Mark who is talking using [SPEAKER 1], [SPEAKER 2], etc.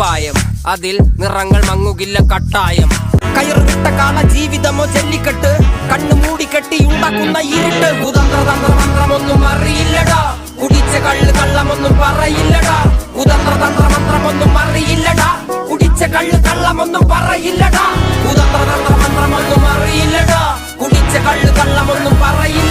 [SPEAKER 1] കുപ്പായം, അതിൽ നിറങ്ങൾ മങ്ങുകില്ല കട്ടായം. കയറുവിട്ട കാല ജീവിതമോ ജല്ലിക്കെട്ട്, കണ്ണു മൂടിക്കെട്ടി ഉണ്ടാക്കുന്ന ഇരുട്ട്. കുതന്ത്രതന്ത്രമന്ത്രമൊന്നും അറിയില്ലടാ, കുടിച്ച കള്ള് കള്ളമൊന്നും പറയില്ലടാ. കുതന്ത്രതന്ത്രമന്ത്രമൊന്നും അറിയില്ലടാ, കുടിച്ച കള്ള് കള്ളമൊന്നും പറയില്ലടാ. കുതന്ത്രതന്ത്രമന്ത്രമൊന്നും അറിയില്ലടാ, കുടിച്ച കള്ള് കള്ളമൊന്നും പറയില്ല.